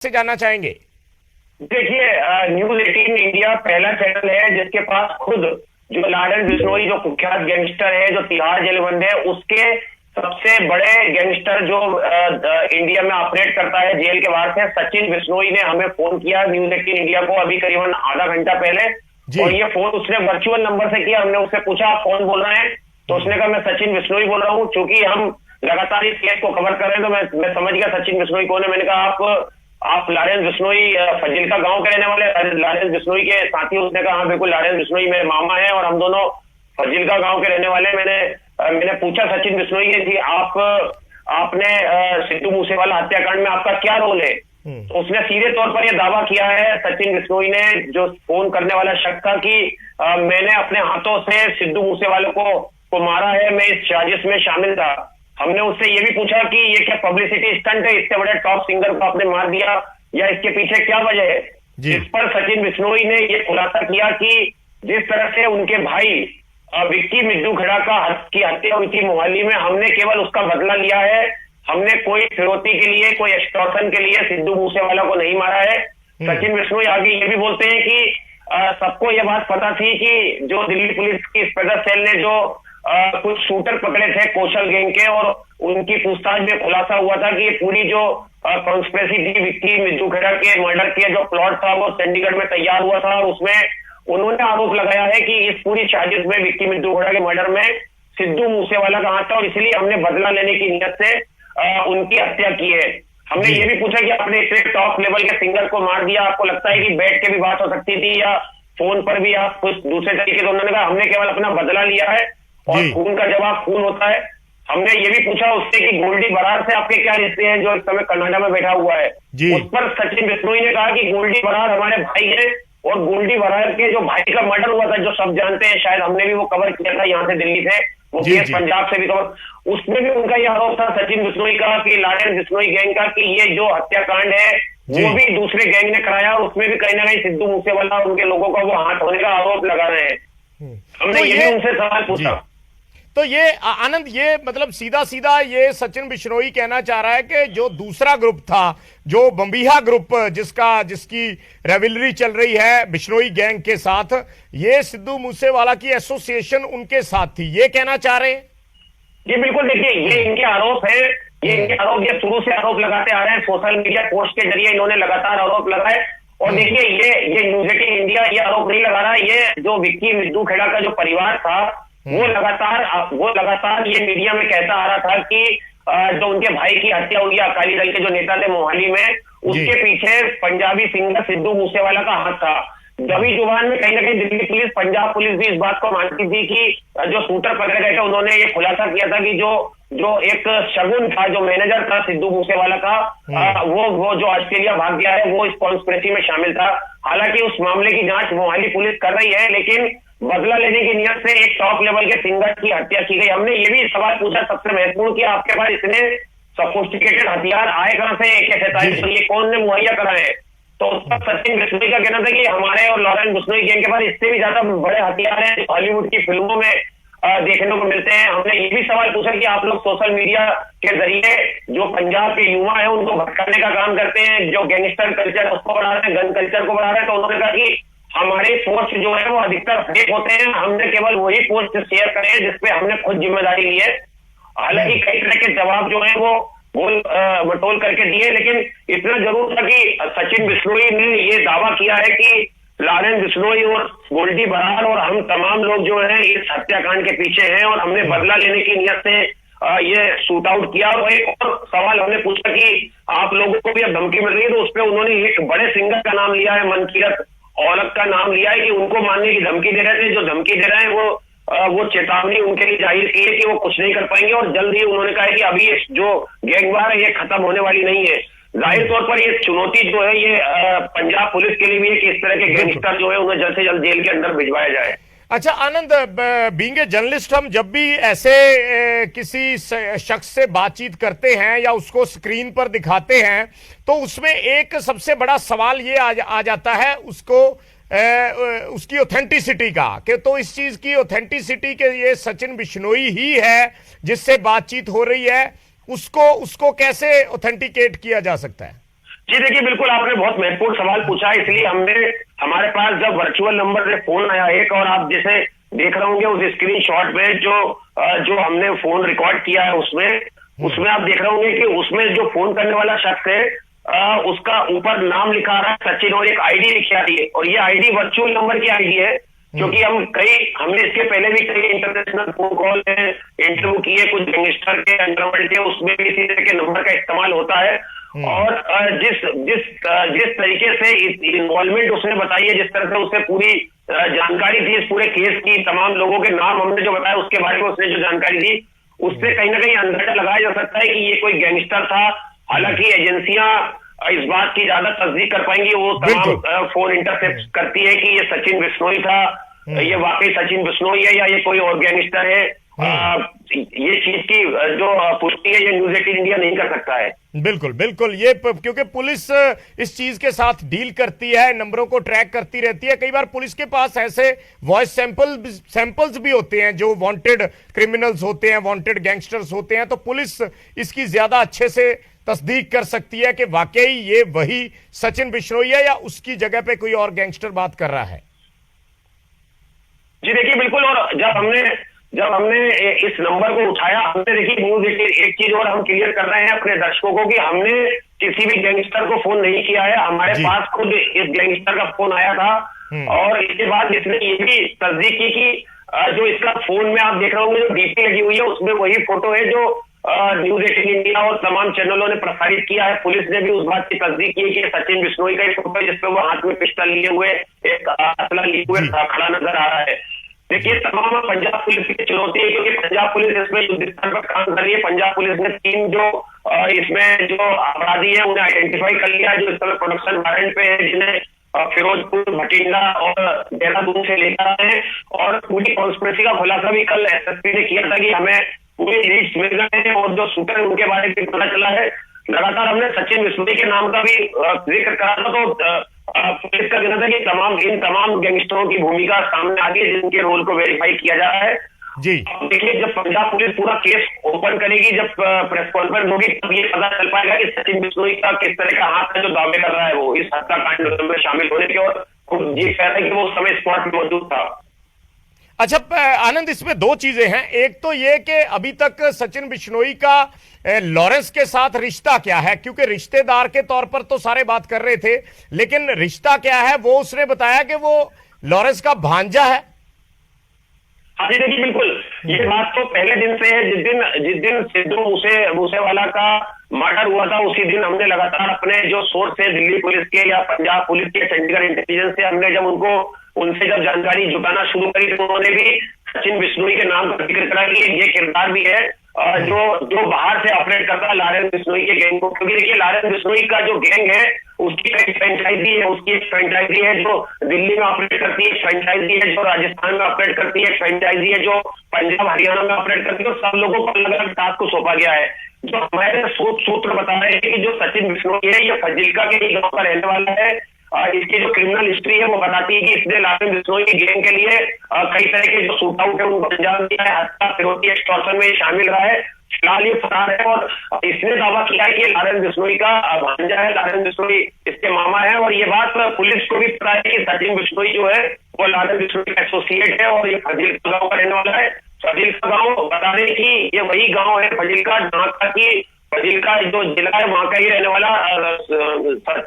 से जानना चाहेंगे। देखिए, न्यूज 18 इंडिया पहला चैनल है जिसके पास खुद जो लालन बिश्नोई, जो कुख्यात गैंगस्टर है, जो तिहाड़ जेल बंद है, उसके सबसे बड़े गैंगस्टर जो इंडिया में ऑपरेट करता है जेल के बाहर से, सचिन बिश्नोई ने हमें फोन किया न्यूज 18 इंडिया को अभी करीबन आधा घंटा पहले। और ये फोन उसने वर्चुअल नंबर से किया। हमने उससे पूछा आप कौन बोल रहे हैं, तो उसने कहा मैं सचिन बिश्नोई बोल रहा हूँ। चूंकि हम लगातार इस केस को कवर कर रहे हैं तो मैं समझ गया सचिन बिश्नोई कौन है। मैंने कहा आप लारेंस बिश्नोई फजिल्का गांव के रहने वाले लारेंस बिश्नोई के साथी? उसने कहा हाँ बिल्कुल, लारेंस बिश्नोई मेरे मामा है और हम दोनों फजिल्का गांव के रहने वाले। मैंने पूछा सचिन बिश्नोई के कि आपने सिद्धू मूसेवाला हत्याकांड में आपका क्या रोल है? तो उसने सीधे तौर पर यह दावा किया है सचिन बिश्नोई ने, जो फोन करने वाला शख्स था, कि मैंने अपने हाथों से सिद्धू मूसेवाले को मारा है, मैं इस साजिश में शामिल था। हमने उससे ये भी पूछा कि ये क्या पब्लिसिटी स्टंट है, इतने बड़े टॉप सिंगर को आपने मार दिया, या इसके पीछे क्या वजह है? इस पर सचिन बिश्नोई ने ये खुलासा किया कि जिस तरह से उनके भाई विक्की मिद्दू खेड़ा की हत्या हुई थी मोहाली में, हमने केवल उसका बदला लिया है। हमने कोई फिरौती के लिए, कोई एक्सटॉर्शन के लिए सिद्धू मूसेवाला को नहीं मारा है। सचिन बिश्नोई आगे ये भी बोलते हैं कि सबको ये बात पता थी कि जो दिल्ली पुलिस की स्पेशल सेल ने जो कुछ शूटर पकड़े थे कौशल गैंग के, और उनकी पूछताछ में खुलासा हुआ था कि ये पूरी जो कॉन्स्पिरेसी थी विक्की मिद्दू खेड़ा के मर्डर के जो प्लॉट था वो चंडीगढ़ में तैयार हुआ था, और उसमें उन्होंने आरोप लगाया है कि इस पूरी साजिश में विक्की मिद्दू खेड़ा के मर्डर में सिद्धू मूसेवाला का हाथ था, और इसलिए हमने बदला लेने की नियत से उनकी हत्या की है। हमने ये भी पूछा कि आपने इतने टॉप लेवल के सिंगर को मार दिया, आपको लगता है कि बैठ के भी बात हो सकती थी या फोन पर भी आप कुछ दूसरे तरीके से? उन्होंने कहा हमने केवल अपना बदला लिया है और खून का जवाब खून होता है। हमने ये भी पूछा उससे कि गोल्डी बरार से आपके क्या रिश्ते हैं, जो इस समय कनाडा में बैठा हुआ है? उस पर सचिन बिश्नोई ने कहा कि गोल्डी बरार हमारे भाई है, और गोल्डी बरार के जो भाई का मर्डर हुआ था, जो सब जानते हैं, शायद हमने भी वो कवर किया था यहाँ से दिल्ली से, वो केस पंजाब से भी कवर, उसमें भी उनका यह आरोप था सचिन बिश्नोई का कि लारेंस बिश्नोई गैंग का, कि ये जो हत्याकांड है वो भी दूसरे गैंग ने कराया, और उसमें भी कहीं ना कहीं सिद्धू मूसेवाला और उनके लोगों का वो हाथ होने का आरोप लगा रहे हैं। हमने तो ये भी उनसे सवाल पूछा। तो ये आनंद, ये मतलब सीधा सीधा ये सचिन बिश्नोई कहना चाह रहा है कि जो दूसरा ग्रुप था, जो बम्बीहा ग्रुप, जिसकी रेविलरी चल रही है बिश्नोई गैंग के साथ, ये सिद्धू मूसेवाला की एसोसिएशन उनके साथ थी, ये कहना चाह रहे हैं? जी बिल्कुल, देखिए ये इनके आरोप है, ये शुरू से आरोप लगाते आ रहे हैं, सोशल मीडिया पोस्ट के जरिए इन्होंने लगातार आरोप लगाए। और देखिए ये न्यूज 18 इंडिया ये आरोप नहीं लगा रहा, ये जो विक्की मिद्दू खेड़ा का जो परिवार था वो लगातार ये मीडिया में कहता आ रहा था कि जो उनके भाई की हत्या हुई है, अकाली दल के जो नेता थे मोहाली में, उसके पीछे पंजाबी सिंगर सिद्धू मूसेवाला का हाथ था। दबी जुबान में कहीं ना कहीं दिल्ली पुलिस, पंजाब पुलिस भी इस बात को मानती थी कि जो शूटर पकड़े गए थे उन्होंने ये खुलासा किया था कि जो एक शगुन था, जो मैनेजर था सिद्धू मूसेवाला का, वो जो ऑस्ट्रेलिया भाग गया है, वो इस कॉन्स्पिरेसी में शामिल था। हालांकि उस मामले की जांच मोहाली पुलिस कर रही है, लेकिन बदला लेने की नियत से एक टॉप लेवल के सिंगर की हत्या की गई। हमने ये भी सवाल पूछा सबसे महत्वपूर्ण कि आपके पास इतने सोफिस्टिकेटेड हथियार आए कहां से, AK-47, ये कौन ने मुहैया कराए? तो उस पर सचिन बिश्नोई का कहना था कि हमारे और लारेंस बिश्नोई गैंग के पास इससे भी ज्यादा बड़े हथियार हैं हॉलीवुड की फिल्मों में देखने को मिलते हैं। हमने ये भी सवाल पूछा कि आप लोग सोशल मीडिया के जरिए जो पंजाब के युवा है उनको भटकाने का काम करते हैं, जो गैंगस्टर कल्चर उसको बढ़ा रहे हैं, गन कल्चर को बढ़ा रहे हैं। तो उन्होंने कहा कि हमारे पोस्ट जो है वो अधिकतर फेक होते हैं, हमने केवल वही पोस्ट शेयर करे हैं जिसपे हमने खुद जिम्मेदारी ली है। हालांकि कई तरह के जवाब जो है वो बोल बटोल करके दिए, लेकिन इतना जरूर था कि सचिन बिश्नोई ने ये दावा किया है कि लारेंस बिश्नोई और गोल्डी बरार और हम तमाम लोग जो हैं इस हत्याकांड के पीछे हैं, और हमने बदला लेने की नियत से ये शूट आउट किया। और एक और सवाल हमने पूछा कि आप लोगों को भी अब धमकी मिल रही है, तो उस पर उन्होंने एक बड़े सिंगर का नाम लिया है, मनकीरत औलख का नाम लिया है, कि उनको मारने की धमकी दे रहे थे। जो धमकी दे रहे हैं वो चेतावनी उनके लिए जाहिर की है कि वो कुछ नहीं कर पाएंगे, और जल्द ही उन्होंने कहा है कि अभी जो गैंगवार है ये खत्म होने वाली नहीं है। जाहिर तौर पर ये चुनौती जो है ये पंजाब पुलिस के लिए भी है कि इस तरह के गैंगस्टर जो है उन्हें जल्द से जल्द जेल के अंदर भिजवाया जाए। अच्छा आनंद, बीइंग ए जर्नलिस्ट, हम जब भी ऐसे किसी शख्स से बातचीत करते हैं या उसको स्क्रीन पर दिखाते हैं तो उसमें एक सबसे बड़ा सवाल ये आ जाता है उसकी ऑथेंटिसिटी का, कि तो इस चीज की ऑथेंटिसिटी के ये सचिन बिश्नोई ही है जिससे बातचीत हो रही है, उसको कैसे ऑथेंटिकेट किया जा सकता है? जी देखिए, बिल्कुल आपने बहुत महत्वपूर्ण सवाल पूछा है, इसलिए हमने हमारे पास जब वर्चुअल नंबर से फोन आया एक, और आप जैसे देख रहे होंगे उस स्क्रीनशॉट में जो हमने फोन रिकॉर्ड किया है उसमें आप देख रहे होंगे कि उसमें जो फोन करने वाला शख्स है उसका ऊपर नाम लिखा रहा है सचिन, और एक आईडी लिखी आ रही है, और ये आईडी वर्चुअल नंबर की आईडी है। क्योंकि हमने इसके पहले भी कई इंटरनेशनल फोन कॉल है, इंटरव्यू किए कुछ गैंगस्टर के अंडरवर्ल्ड के, उसमें भी इसी तरह के नंबर का इस्तेमाल होता है। और जिस तरीके से इन्वॉल्वमेंट उसने बताई है, जिस तरह से उसे पूरी जानकारी थी इस पूरे केस की, तमाम लोगों के नाम हमने जो बताया उसके बारे में उसने जो जानकारी दी, उससे कहीं ना कहीं अंदाजा लगाया जा सकता है कि ये कोई गैंगस्टर था। हालांकि एजेंसियां इस बात की ज्यादा तस्दीक कर पाएंगी, वो तमाम फोन इंटरसेप्ट करती है कि ये सचिन बिश्नोई था, ये वाकई सचिन बिश्नोई है या ये कोई और गैंगस्टर है। ये चीज की जो पुष्टि है ये न्यूज 18 इंडिया नहीं कर सकता है। बिल्कुल बिल्कुल, क्योंकि पुलिस इस चीज के साथ डील करती है, नंबरों को ट्रैक करती रहती है। कई बार पुलिस के पास ऐसे वॉइस सैंपल्स भी होते हैं जो वांटेड क्रिमिनल्स होते हैं, वांटेड गैंगस्टर्स होते हैं, तो पुलिस इसकी ज्यादा अच्छे से तस्दीक कर सकती है कि वाकई ये वही सचिन बिश्नोई है या उसकी जगह पे कोई और गैंगस्टर बात कर रहा है। जी देखिए बिल्कुल, और जब हमने इस नंबर को उठाया, हमने देखिए न्यूज 18 एक चीज और हम क्लियर कर रहे हैं अपने दर्शकों को कि हमने किसी भी गैंगस्टर को फोन नहीं किया है, हमारे पास खुद इस गैंगस्टर का फोन आया था। और इसके बाद इसने ये भी तस्दीक की कि जो इसका फोन में आप देख रहे होंगे जो डीपी लगी हुई है उसमें वही फोटो है जो न्यूज 18 इंडिया और तमाम चैनलों ने प्रसारित किया है। पुलिस ने भी उस बात की तस्दीक की कि सचिन बिश्नोई का एक फोटो है जिसपे वो हाथ में पिस्टल लिए हुए, एक असला लिए हुए खड़ा नजर आ रहा है। देखिए तमाम पंजाब पुलिस की चुनौती है, क्योंकि पंजाब पुलिस इसमें युद्ध स्तर पर काम कर रही है। पंजाब पुलिस ने 3 जो इसमें जो अपराधी है उन्हें आइडेंटिफाई कर लिया, जो इस समय प्रोडक्शन वारंट पे है, जिन्हें फिरोजपुर, भटिंडा और देहरादून से लेकर आए हैं। और पूरी कॉन्स्पिरेसी का खुलासा भी कल एसएसपी ने किया था कि हमें पूरे लीड्स मिल गए हैं और जो शूटर है उनके बारे में पता चला है। लगातार हमने सचिन बिश्नोई के नाम का भी जिक्र करा था, तो पुलिस का कहना था कि इन तमाम गैंगस्टरों की भूमिका सामने आ गई जिनके रोल को वेरीफाई किया जा रहा है। जी देखिए, जब पंजाब पुलिस पूरा केस ओपन करेगी, जब प्रेस कॉन्फ्रेंस होगी, तब ये पता चल पाएगा कि सचिन बिश्नोई का किस तरह का हाथ है जो दावे कर रहा है वो इस हत्याकांड में शामिल होने के, और खुद ये कह रहा है कि वो उस समय स्पॉट में मौजूद था। अच्छा आनंद, इसमें 2 चीजें हैं। एक तो ये कि अभी तक सचिन बिश्नोई का लॉरेंस के साथ रिश्ता क्या है, क्योंकि रिश्तेदार के तौर पर तो सारे बात कर रहे थे, लेकिन रिश्ता क्या है वो उसने बताया कि वो लॉरेंस का भांजा है। हाँ जी देखिए बिल्कुल, ये बात तो पहले दिन से है। जिस दिन सिद्धू मूसेवाला का मर्डर हुआ था उसी दिन हमने लगातार अपने जो सोर्स है दिल्ली पुलिस के या पंजाब पुलिस के, चंडीगढ़ इंटेलिजेंस से, हमने जब उनसे जानकारी जुटाना शुरू करी तो उन्होंने भी सचिन बिश्नोई के नाम का जिक्र करा कि ये किरदार भी है जो बाहर से ऑपरेट करता है लारेंस बिश्नोई के गैंग को। क्योंकि देखिए लारेंस बिश्नोई का जो गैंग है उसकी कई फ्रेंचाइजी है, उसकी एक फ्रेंचाइजी है जो दिल्ली में ऑपरेट करती है, फ्रेंचाइजी है जो राजस्थान में ऑपरेट करती है, फ्रेंचाइजी है जो पंजाब हरियाणा में ऑपरेट करती है। सब लोगों को अलग अलग टास्क को सौंपा गया है। जो हमारे सूत्र बता रहे हैं कि जो सचिन बिश्नोई है ये फजिल्का के गांव का रहने वाला है। इसकी जो क्रिमिनल हिस्ट्री है वो बताती है कि इसने लारेंस बिश्नोई की गैंग के लिए कई तरह के जो शूट आउट है उनको अंजाम दिया है, हत्या, फिरौती, एक्सटॉर्शन में शामिल रहा है। फिलहाल ये फरार है और इसने दावा किया है कि लारेंस बिश्नोई का भांजा है, लारेंस बिश्नोई इसके मामा है। और ये बात पुलिस को भी पता है कि सचिन बिश्नोई जो है वो लारेंस बिश्नोई का एसोसिएट है और ये फजिल्का गाँव का रहने वाला है। फजिल्का गाँव बता दें कि ये वही गाँव है फजिल्का जहाँ की फजिल्का जो जिला है वहां का ही रहने वाला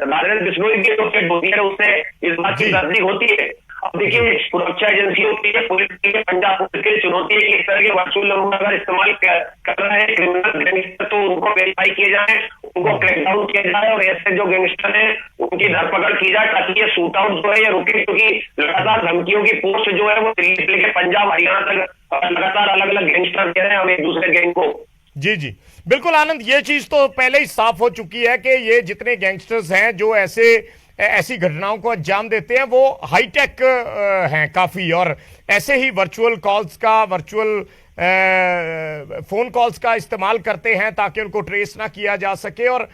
लारेंस बिश्नोई की जो डेड बॉडी है उससे इस बात की तस्दीक होती है। अब देखिए सुरक्षा एजेंसियों की, पुलिस की, पंजाब पुलिस की चुनौती है कि इस तरह के वर्चुअल नंबर अगर इस्तेमाल कर रहे हैं क्रिमिनल गैंगस्टर तो उनको वेरीफाई किए जाए, उनको क्रैकडाउन किया जाए और ऐसे जो गैंगस्टर है उनकी धरपकड़ की जाए ताकि ये शूट आउट जो है ये रुके। क्योंकि लगातार धमकियों की पोस्ट जो है वो दिल्ली से लेकर पंजाब हरियाणा तक लगातार अलग अलग गैंगस्टर दे रहे हैं हम एक दूसरे गैंग को। जी जी बिल्कुल आनंद, ये चीज तो पहले ही साफ हो चुकी है कि ये जितने गैंगस्टर्स हैं जो ऐसी घटनाओं को अंजाम देते हैं वो हाईटेक हैं काफी, और ऐसे ही वर्चुअल फोन कॉल्स का इस्तेमाल करते हैं ताकि उनको ट्रेस ना किया जा सके। और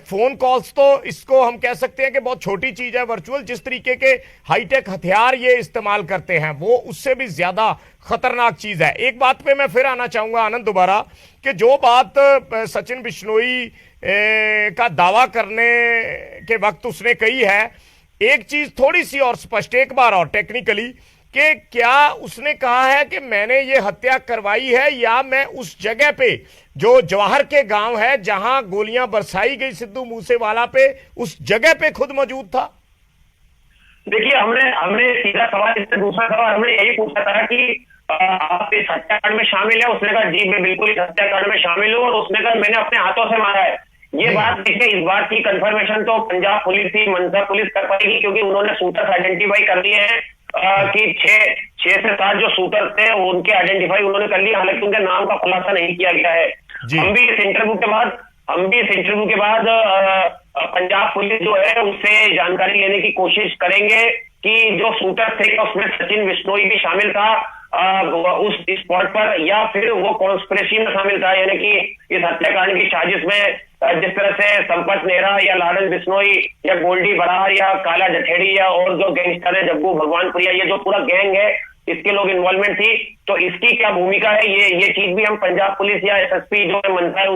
फोन कॉल्स तो इसको हम कह सकते हैं कि बहुत छोटी चीज है, वर्चुअल जिस तरीके के हाईटेक हथियार ये इस्तेमाल करते हैं वो उससे भी ज्यादा खतरनाक चीज है। एक बात पे मैं फिर आना चाहूंगा आनंद दोबारा, कि जो बात सचिन बिश्नोई का दावा करने के वक्त उसने कही है। एक चीज थोड़ी सी और स्पष्ट, एक बार और टेक्निकली, कि क्या उसने कहा है कि मैंने ये हत्या करवाई है या मैं उस जगह पे जो जवाहर के गांव है जहां गोलियां बरसाई गई सिद्धू मूसेवाला पे, उस जगह पे खुद मौजूद था? देखिए, हमने सीधा सवाल, इससे दूसरा सवाल हमने यही पूछा था कि आप इस हत्याकांड में शामिल है? उसने कहा जी मैं बिल्कुल इस हत्याकांड में शामिल हूँ, और उसने कहा मैंने अपने हाथों से मारा है। ये बात देखिए, इस बात की कंफर्मेशन तो पंजाब पुलिस ही, मंदसौर पुलिस कर पाएगी, क्योंकि उन्होंने शूटर्स आइडेंटिफाई कर लिए हैं कि 6 से 7 जो शूटर थे उनके आइडेंटिफाई उन्होंने कर लिया, हालांकि उनके नाम का खुलासा नहीं किया गया है। हम भी इस इंटरव्यू के बाद पंजाब पुलिस जो है उससे जानकारी लेने की कोशिश करेंगे कि जो शूटर थे उसमें सचिन बिश्नोई भी शामिल था उस स्पॉट पर, या फिर वो कॉन्स्पिरेसी में शामिल था, यानी कि इस हत्याकांड की साजिश में जिस तरह से संपत नेहरा या लालन बिश्नोई या गोल्डी बरार या काला जठेड़ी या और जो गैंगस्टर है जग्गू भगवानपुरिया, ये जो पूरा गैंग है इसके लोग इन्वॉल्वमेंट थी, तो इसकी क्या भूमिका है, ये चीज भी हम पंजाब पुलिस या एसएसपी जो है मनसा है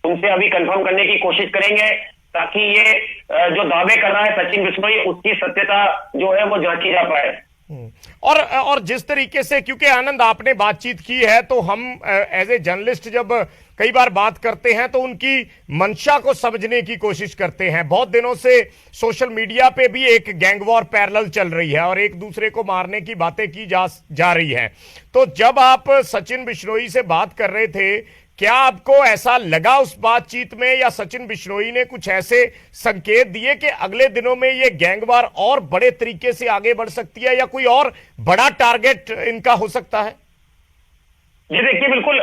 उनसे अभी कंफर्म करने की कोशिश करेंगे, ताकि ये जो दावे कर रहा है सचिन बिश्नोई उसकी सत्यता जो है वो जांची जा पाए। और जिस तरीके से, क्योंकि आनंद आपने बातचीत की है, तो हम एज ए जर्नलिस्ट जब कई बार बात करते हैं तो उनकी मंशा को समझने की कोशिश करते हैं। बहुत दिनों से सोशल मीडिया पे भी एक गैंग वॉर पैरेलल चल रही है और एक दूसरे को मारने की बातें की जा रही हैं। तो जब आप सचिन बिश्नोई से बात कर रहे थे, क्या आपको ऐसा लगा उस बातचीत में, या सचिन बिश्नोई ने कुछ ऐसे संकेत दिए कि अगले दिनों में ये गैंगवार और बड़े तरीके से आगे बढ़ सकती है या कोई और बड़ा टारगेट इनका हो सकता है? जी देखिए, बिल्कुल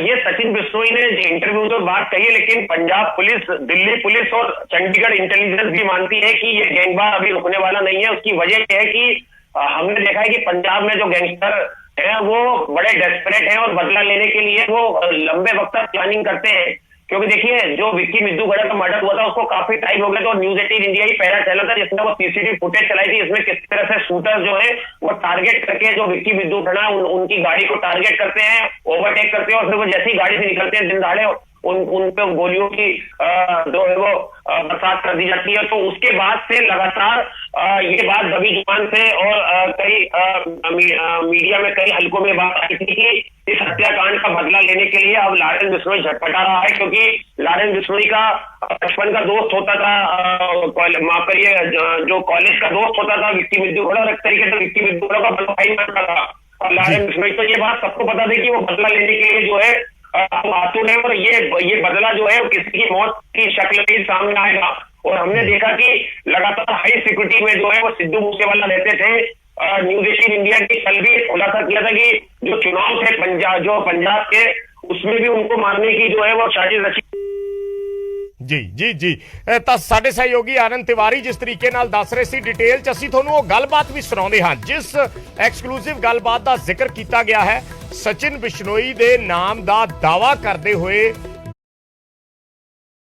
ये सचिन बिश्नोई ने इंटरव्यू में बात कही है, लेकिन पंजाब पुलिस, दिल्ली पुलिस और चंडीगढ़ इंटेलिजेंस भी मानती है कि ये गैंगवार अभी रुकने वाला नहीं है। उसकी वजह यह है कि हमने देखा है कि पंजाब में जो गैंगस्टर है वो बड़े डेस्परेट हैं और बदला लेने के लिए वो लंबे वक्त तक प्लानिंग करते हैं, क्योंकि देखिए जो विक्की मिद्दूगढ़ का मर्डर हुआ था उसको काफी टाइम हो गया, तो न्यूज 18 इंडिया ही पहला चैनल था जिसने वो सीसीटीवी फुटेज चलाई थी, इसमें किस तरह से शूटर जो है वो टारगेट करके जो विक्की मिद्दूगढ़ उनकी गाड़ी को टारगेट करते हैं, ओवरटेक करते हैं, और फिर वो जैसी गाड़ी से निकलते हैं दिन दहाड़े उन पे गोलियों की जो है वो बरसात कर दी जाती है। तो उसके बाद से लगातार ये बात दबी जुबान से और कई मीडिया में कई हलकों में बात आई थी कि इस हत्याकांड का बदला लेने के लिए अब लालन बिश्नोई झटपटा रहा है, क्योंकि लालन बिश्नोई का बचपन का दोस्त होता था, माफ करिए, जो कॉलेज का दोस्त होता था विक्की मिद्दूगढ़, और एक तरीके से विक्की मिद्दूगढ़ का भाई मानता था, और लालन बिश्नोई तो ये बात सबको पता थी कि वो बदला लेने के लिए जो है आतुर है, और ये बदला जो है किसी की मौत की शक्ल में सामने आएगा। और हमने देखा कि लगातार हाई सिक्योरिटी में जो है वो सिद्धू मूसेवाला रहते थे। न्यूज 18 इंडिया की कल भी खुलासा किया था कि जो चुनाव थे पंजाब के, उसमें भी उनको मारने की जो है वो साजिश रची। जी जी जी, ਤਾਂ ਸਾਡੇ ਸਹਿਯੋਗੀ ਆਨੰਦ ਤਿਵਾਰੀ ਜਿਸ ਤਰੀਕੇ ਨਾਲ ਦੱਸ ਰਹੇ ਸੀ ਡਿਟੇਲ ਚ, ਅਸੀਂ ਤੁਹਾਨੂੰ ਉਹ ਗੱਲਬਾਤ ਵੀ ਸੁਣਾਉਂਦੇ ਹਾਂ ਜਿਸ ਐਕਸਕਲੂਸਿਵ ਗੱਲਬਾਤ ਦਾ ਜ਼ਿਕਰ ਕੀਤਾ ਗਿਆ ਹੈ। ਸਚਿਨ ਬਿਸ਼ਨੋਈ ਦੇ ਨਾਮ ਦਾ ਦਾਵਾ ਕਰਦੇ ਹੋਏ